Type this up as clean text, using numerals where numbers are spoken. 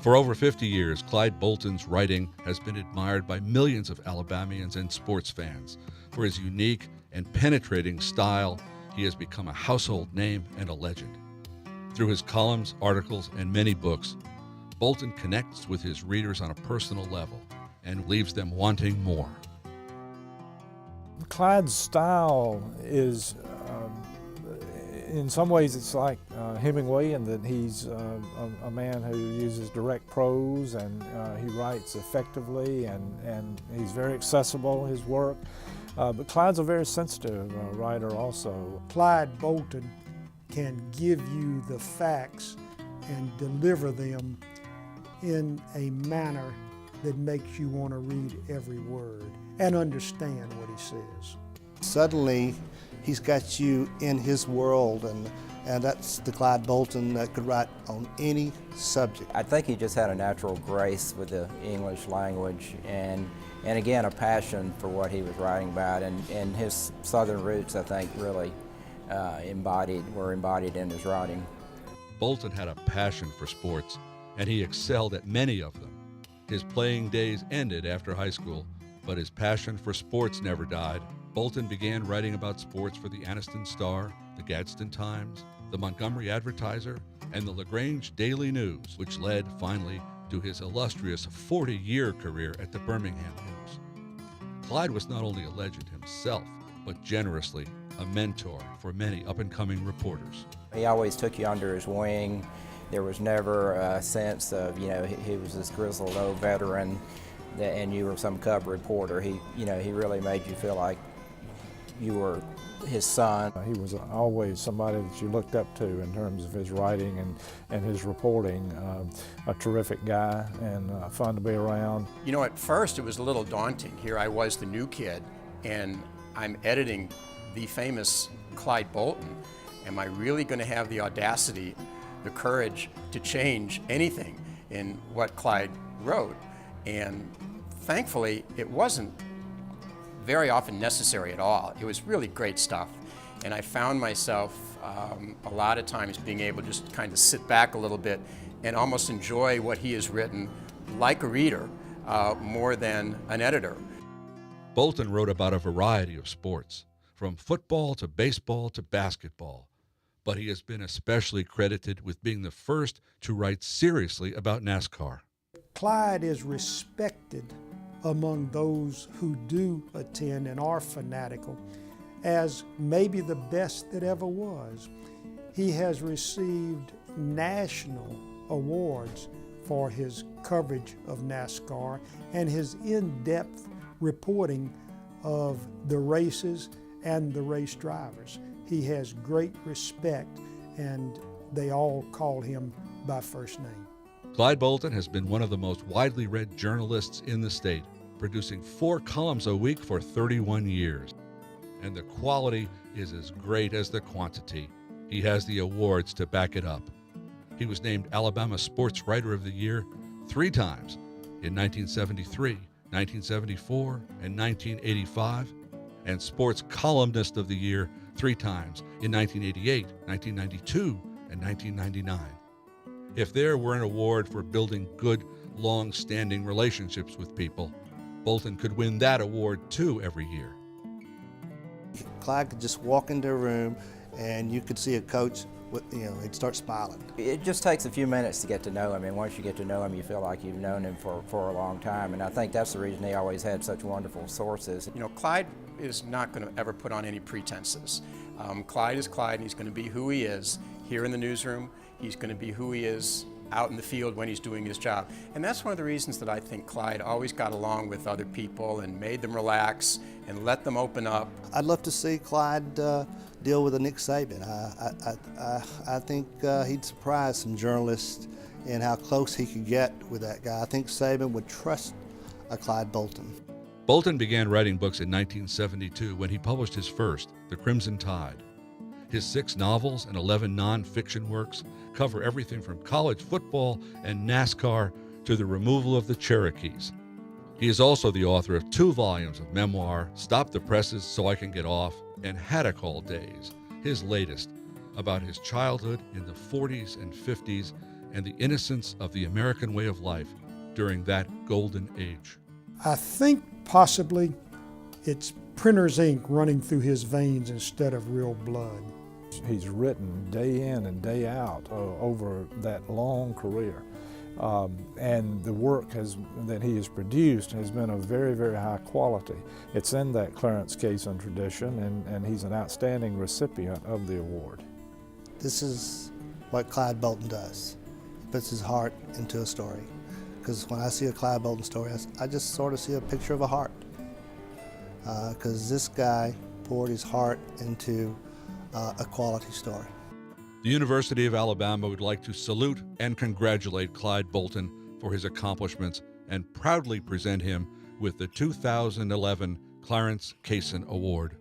For over 50 years, Clyde Bolton's writing has been admired by millions of Alabamians and sports fans. For his unique and penetrating style, he has become a household name and a legend. Through his columns, articles, and many books, Bolton connects with his readers on a personal level and leaves them wanting more. Clyde's style is, in some ways, it's like Hemingway, in that he's a man who uses direct prose, and he writes effectively, and he's very accessible, his work. But Clyde's a very sensitive writer also. Clyde Bolton can give you the facts and deliver them in a manner that makes you want to read every word and understand what he says. Suddenly, he's got you in his world, and that's the Clyde Bolton that could write on any subject. I think he just had a natural grace with the English language, and again, a passion for what he was writing about, and his Southern roots, I think, really were embodied in his writing. Bolton had a passion for sports, and he excelled at many of them. His playing days ended after high school, but his passion for sports never died. Bolton began writing about sports for the Anniston Star, the Gadsden Times, the Montgomery Advertiser, and the LaGrange Daily News, which led, finally, to his illustrious 40-year career at the Birmingham News. Clyde was not only a legend himself, but generously a mentor for many up-and-coming reporters. He always took you under his wing. There was never a sense of, he was this grizzled old veteran and you were some cub reporter. He really made you feel like you were his son. He was always somebody that you looked up to in terms of his writing and his reporting. A terrific guy and fun to be around. At first it was a little daunting. Here I was, the new kid, and I'm editing the famous Clyde Bolton. Am I really going to have the audacity, the courage to change anything in what Clyde wrote? And thankfully, it wasn't very often necessary at all. It was really great stuff. And I found myself a lot of times being able to just kind of sit back a little bit and almost enjoy what he has written like a reader more than an editor. Bolton wrote about a variety of sports, from football to baseball to basketball, but he has been especially credited with being the first to write seriously about NASCAR. Clyde is respected among those who do attend and are fanatical as maybe the best that ever was. He has received national awards for his coverage of NASCAR and his in-depth reporting of the races and the race drivers. He has great respect, and they all call him by first name. Clyde Bolton has been one of the most widely read journalists in the state, producing 4 columns a week for 31 years. And the quality is as great as the quantity. He has the awards to back it up. He was named Alabama Sports Writer of the Year 3 times, in 1973, 1974, and 1985, and Sports Columnist of the Year 3 times, in 1988, 1992, and 1999. If there were an award for building good, long-standing relationships with people, Bolton could win that award too every year. Clyde could just walk into a room and you could see a coach, he'd start smiling. It just takes a few minutes to get to know him, and once you get to know him, you feel like you've known him for a long time, and I think that's the reason he always had such wonderful sources. Clyde is not going to ever put on any pretenses. Clyde is Clyde, and he's going to be who he is here in the newsroom. He's going to be who he is out in the field when he's doing his job. And that's one of the reasons that I think Clyde always got along with other people and made them relax and let them open up. I'd love to see Clyde deal with a Nick Saban. I think he'd surprise some journalists in how close he could get with that guy. I think Saban would trust a Clyde Bolton. Bolton began writing books in 1972 when he published his first, The Crimson Tide. His 6 novels and 11 non-fiction works cover everything from college football and NASCAR to the removal of the Cherokees. He is also the author of 2 volumes of memoir, Stop the Presses So I Can Get Off, and Haddock Hall Days, his latest, about his childhood in the 40s and 50s and the innocence of the American way of life during that golden age. I think possibly it's printer's ink running through his veins instead of real blood. He's written day in and day out over that long career. And the work that he has produced has been of very, very high quality. It's in that Clarence Cason tradition, and he's an outstanding recipient of the award. This is what Clyde Bolton does. He puts his heart into a story. Because when I see a Clyde Bolton story, I just sort of see a picture of a heart. Because this guy poured his heart into a quality story. The University of Alabama would like to salute and congratulate Clyde Bolton for his accomplishments and proudly present him with the 2011 Clarence Cason Award.